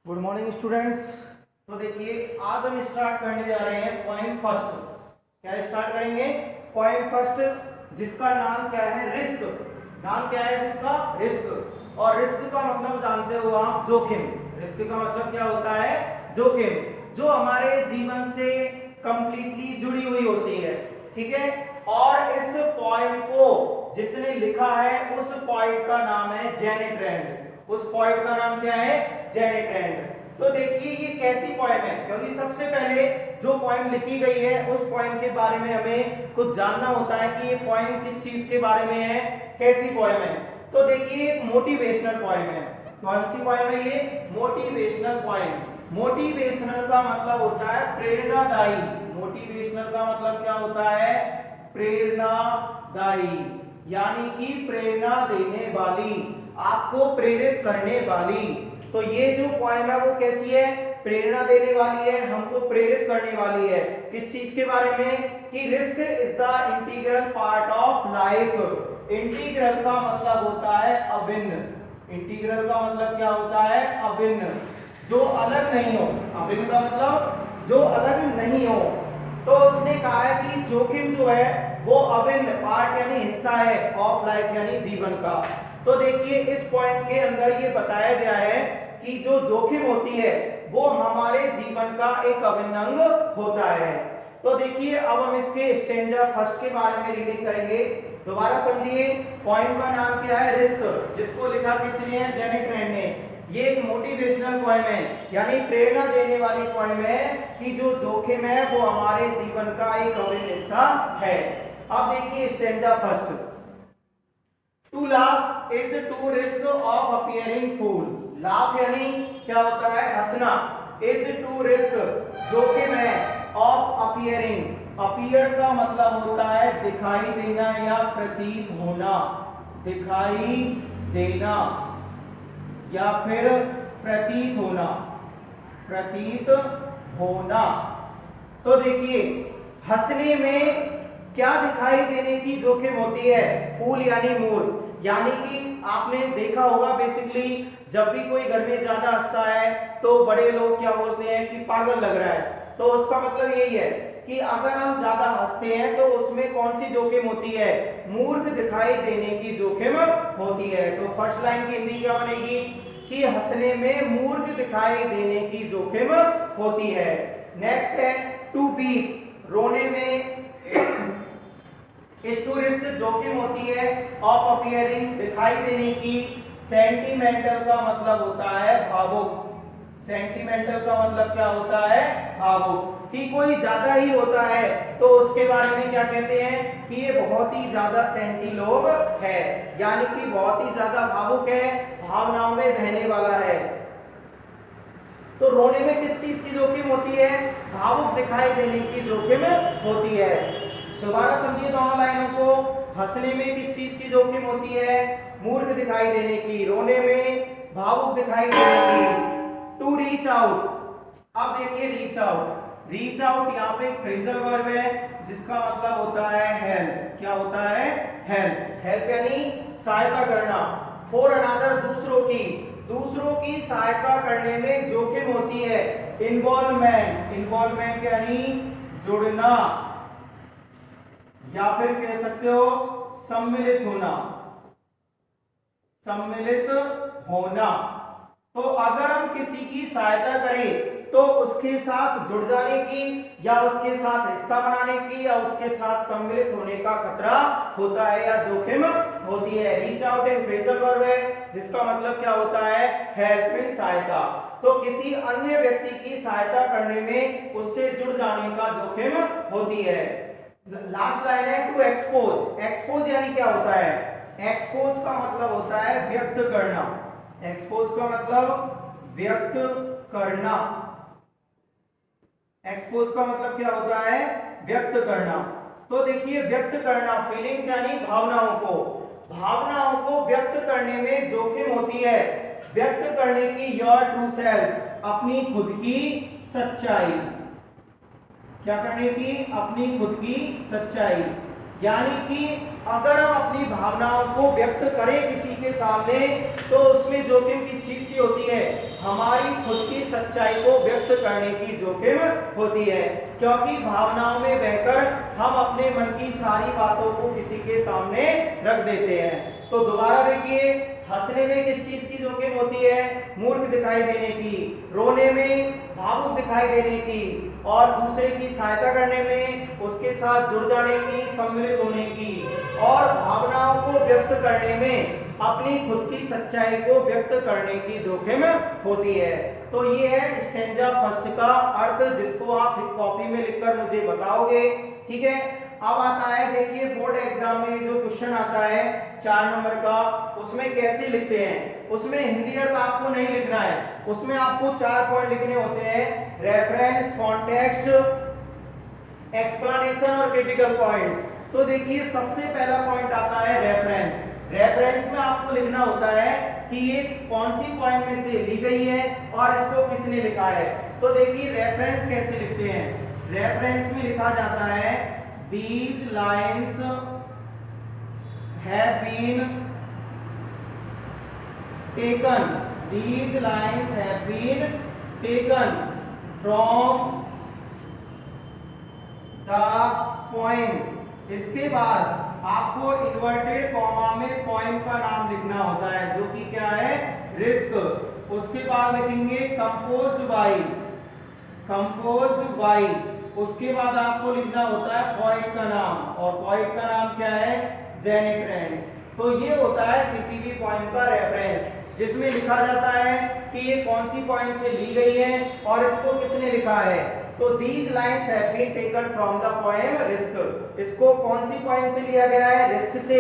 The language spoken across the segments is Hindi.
Good morning students. तो देखिए आज हम स्टार्ट करने जा रहे हैं पॉइंट फर्स्ट। क्या स्टार्ट करेंगे? पॉइंट फर्स्ट, जिसका नाम क्या है? रिस्क। नाम क्या है जिसका? रिस्क। और रिस्क का मतलब जानते हो आप? जोखिम। रिस्क का मतलब क्या होता है? जोखिम, जो हमारे जीवन से कंप्लीटली जुड़ी हुई होती है। ठीक है। और इस पॉइंट को जिसने लिखा है उस पॉइंट का नाम है जेनेट रैंड। उस पॉइंट का नाम क्या है? Janet Rand. तो देखिए ये कैसी पॉइंट है, क्योंकि सबसे पहले जो पॉइंट लिखी गई है उस पॉइंट के बारे में हमें कुछ जानना होता है कि ये पॉइंट किस चीज के बारे में है, कैसी पॉइंट है। तो देखिए एक मोटिवेशनल पॉइंट है। कौन सी पॉइंट है ये? Motivational point. मोटिवेशनल का मतलब होता है प्रेरणादायी। मोटिवेशनल का मतलब क्या होता है? प्रेरणादायी, यानी कि प्रेरणा देने वाली, आपको प्रेरित करने वाली। तो ये जो पॉइंट है वो कैसी है? प्रेरणा देने वाली है, हमको प्रेरित करने वाली है। किस चीज के बारे में? कि risk is the integral part of life. Integral का मतलब होता है अभिन्न। इंटीग्रल का मतलब क्या होता है? अभिन्न, जो अलग नहीं हो। अभिन्न का मतलब जो अलग नहीं हो। तो उसने कहा है कि जोखिम जो है वो अभिन्न पार्ट यानी हिस्सा है ऑफ लाइफ यानी जीवन का। तो देखिए इस पॉइंट के अंदर ये बताया गया है कि जो जोखिम होती है वो हमारे जीवन का एक अभिन्न अंग होता है। तो देखिए अब हम इसके स्टेंजा फर्स्ट के बारे में रीडिंग करेंगे। दोबारा समझिए, पॉइंट का नाम क्या है? रिस्क, जिसको लिखा किसने है? जेनेट रैंड ने। ये एक मोटिवेशनल पॉइंट है, यानी प्रेरणा देने वाली पॉइंट है कि जो जोखिम है वो हमारे जीवन का एक अभिन्न हिस्सा है। अब देखिए stanza first. To laugh is to risk of appearing fool. Laugh यानी क्या होता है? हंसना। इज टू रिस्क जोखिम है, ऑफ अपीयरिंग। अपीयर का मतलब होता है दिखाई देना या प्रतीत होना। दिखाई देना या फिर प्रतीत होना। प्रतीत होना। तो देखिए हंसने में क्या दिखाई देने की जोखिम होती है? फूल यानी मूल। यानी कि आपने देखा होगा बेसिकली जब भी कोई घर में ज्यादा हंसता है तो बड़े लोग क्या बोलते हैं कि पागल लग रहा है। तो उसका मतलब यही है कि अगर हम ज्यादा हंसते हैं तो उसमें कौन सी जोखिम होती है? मूर्ख दिखाई देने की जोखिम होती है। तो फर्स्ट लाइन की हिंदी क्या बनेगी? कि हंसने में मूर्ख दिखाई देने की जोखिम होती है। नेक्स्ट है टू बीप, रोने में रिस्क जोखिम होती है, ऑफ अपीयरिंग दिखाई देने की। सेंटिमेंटल का मतलब होता है भावुक। सेंटिमेंटल का मतलब क्या होता है? भावुक। कि कोई ज्यादा ही होता है तो उसके बारे में क्या कहते हैं? कि ये बहुत ही ज्यादा सेंटी लोग है, यानी कि बहुत ही ज्यादा भावुक है, भावनाओं में बहने वाला है। तो रोने में किस चीज की जोखिम होती है? भावुक दिखाई देने की जोखिम होती है। दोबारा समझिए दोनों लाइनों को। हंसने में किस चीज की जोखिम होती है? मूर्ख दिखाई देने की। रोने में भावुक दिखाई देने की। To reach out. अब देखिए रीच आउट। रीच आउट यहाँ पे एक फ्रेजल वर्ब है जिसका मतलब होता है हेल्प। क्या होता है? हेल्प। हेल्प यानी सहायता करना। फॉर अनदर, दूसरों की। दूसरों की सहायता करने में जोखिम होती है। इन्वॉल्वमेंट। इन्वॉल्वमेंट यानी जुड़ना, या फिर कह सकते हो सम्मिलित होना। सम्मिलित होना। तो अगर हम किसी की सहायता करें तो उसके साथ जुड़ जाने की या उसके साथ रिश्ता बनाने की या उसके साथ सम्मिलित होने का खतरा होता है या जोखिम होती है। रीच आउट एक फ्रेजल वर्ब है जिसका मतलब क्या होता है? हेल्प मीन सहायता। तो किसी अन्य व्यक्ति की सहायता करने में उससे जुड़ जाने का जोखिम होती है। लास्ट लाइन है टू एक्सपोज। एक्सपोज यानी क्या होता है? एक्सपोज का मतलब होता है व्यक्त करना। एक्सपोज का मतलब व्यक्त करना। एक्सपोज का मतलब क्या होता है? व्यक्त करना। तो देखिए व्यक्त करना, फीलिंग्स यानी भावनाओं को। भावनाओं को व्यक्त करने में जोखिम होती है। व्यक्त करने की योर ट्रू सेल्फ, अपनी खुद की सच्चाई। क्या करने की? अपनी खुद की सच्चाई। यानी कि अगर हम अपनी भावनाओं को व्यक्त करें किसी के सामने तो उसमें जोखिम किस चीज की होती है? हमारी खुद की सच्चाई को व्यक्त करने की जोखिम होती है, क्योंकि भावनाओं में बहकर हम अपने मन की सारी बातों को किसी के सामने रख देते हैं। तो दोबारा देखिए, हंसने में किस चीज की जोखिम होती है? मूर्ख दिखाई देने की। रोने में भावुक दिखाई देने की। और दूसरे की सहायता करने में, उसके साथ जुड़ जाने की, सम्मिलित होने की। और भावनाओं को व्यक्त करने में अपनी खुद की सच्चाई को व्यक्त करने की जोखिम होती है। तो ये है स्टैंजा फर्स्ट का अर्थ, जिसको आप कॉपी में लिखकर मुझे बताओगे। ठीक है, अब आता है, देखिए बोर्ड एग्जाम में जो क्वेश्चन आता है 4 नंबर का, उसमें कैसे लिखते हैं। उसमें हिंदी अर्थ आपको नहीं लिखना है, उसमें आपको 4 पॉइंट लिखने होते हैं: रेफरेंस, कॉन्टेक्स्ट, एक्सप्लेनेशन और क्रिटिकल पॉइंट्स। तो देखिए सबसे पहला पॉइंट आता है रेफरेंस। रेफरेंस में आपको लिखना होता है कि ये कौन सी पॉइंट में से ली गई है और इसको किसने लिखा है। तो देखिए रेफरेंस कैसे लिखते हैं। रेफरेंस में लिखा जाता है these lines have been taken, these lines have been taken from the poem। इसके बाद आपको इन्वर्टेड कॉमा में पोएम का नाम लिखना होता है, जो कि क्या है? रिस्क। उसके बाद लिखेंगे कंपोज्ड बाय, कंपोज्ड बाय। उसके बाद आपको लिखना होता है पोएट का नाम, और पोएट का नाम क्या है? Janet Rand. तो ये होता है किसी भी पोएम का रेफरेंस, जिसमें लिखा जाता है कि ये कौन सी पोएम से ली गई है और इसको किसने लिखा है। तो these lines have been taken from the poem risk. इसको कौन सी पोएम से लिया गया है? रिस्क से,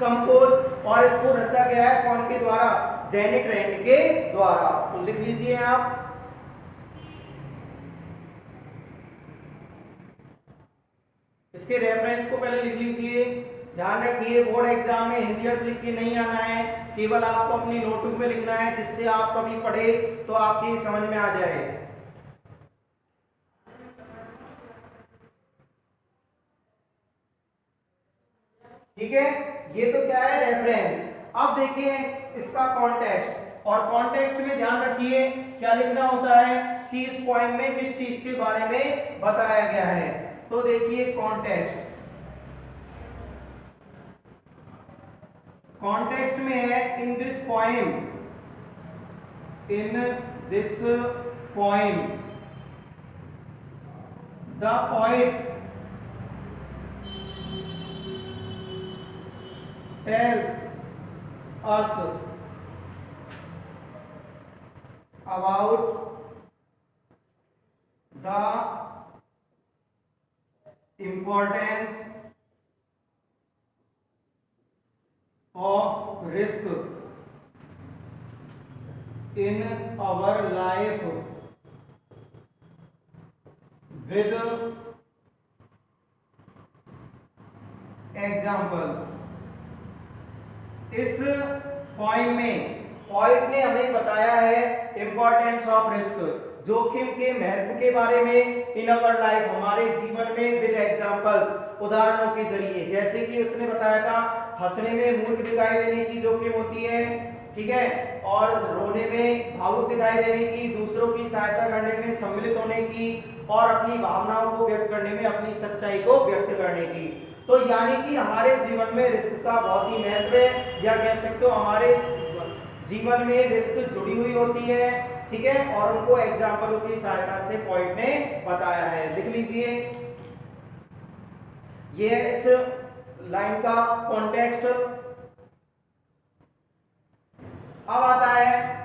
कंपोज, और इसको रचा गया है कौन के द्वारा? जेनिक रैंड के द्वारा। तो लिख लीजिए आप। इसके रेफरेंस को पहले लिख लीजिए। ध्यान रखिए बोर्ड एग्जाम में हिंदी अर्थ लिख के नहीं आना है, केवल आपको अपनी नोटबुक में लिखना है, जिससे आप कभी पढ़े तो आपकी समझ में आ जाए। ठीक है, ये तो क्या है? रेफरेंस। अब देखिए इसका कॉन्टेक्स्ट, और कॉन्टेक्स्ट में ध्यान रखिए क्या लिखना होता है कि इस पोएम में किस चीज के बारे में बताया गया है। तो देखिए कॉन्टेक्स्ट, कॉन्टेक्स्ट में है in this poem, in this poem the poet tells us about the importance of risk in our life with examples। इस पोएम में पोएट ने हमें बताया है इंपॉर्टेंस ऑफ रिस्क, जोखिम के महत्व के बारे में, इन अवर लाइफ, हमारे जीवन में, विद एग्जांपल्स, उदाहरणों के जरिए। जैसे कि उसने बताया था हंसने में मूर्ख दिखाई देने की जोखिम होती है, ठीक है, और रोने में भावुक दिखाई देने की, दूसरों की सहायता करने में सम्मिलित होने की, और अपनी भावनाओं को व्यक्त करने में अपनी सच्चाई को व्यक्त करने की। तो यानी कि हमारे जीवन में रिस्क का बहुत ही महत्व है, या कह सकते हो हमारे जीवन में रिस्क जुड़ी हुई होती है, ठीक है, और उनको एग्जाम्पलों की सहायता से पोएट ने बताया है। लिख लीजिए, ये है इस लाइन का कॉन्टेक्स्ट। अब आता है,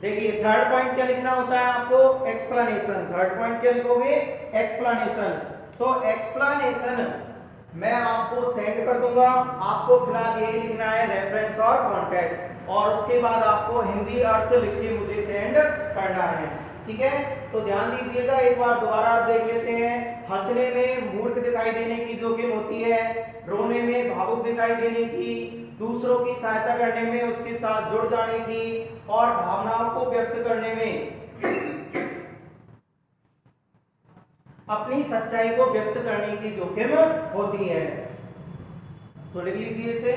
देखिए थर्ड पॉइंट क्या लिखना होता है आपको? एक्सप्लेनेशन। थर्ड पॉइंट क्या लिखोगे? एक्सप्लेनेशन। तो एक्सप्लेनेशन मैं आपको सेंड कर दूंगा, आपको फिलहाल यही लिखना है रेफरेंस और कॉन्टेक्स्ट, और उसके बाद आपको हिंदी अर्थ लिख के मुझे सेंड करना है, ठीक है। तो ध्यान दीजिएगा, एक बार दोबारा अर्थ देख लेते हैं। हंसने में मूर्ख दिखाई देने की जोखिम होती है, रोने में भावुक दिखाई देने की, दूसरों की सहायता करने में, उसके साथ जुड़ जाने की, और भावनाओं को व्यक्त करने में अपनी सच्चाई को व्यक्त करने की जोखिम होती है। तो लिख लीजिए इसे।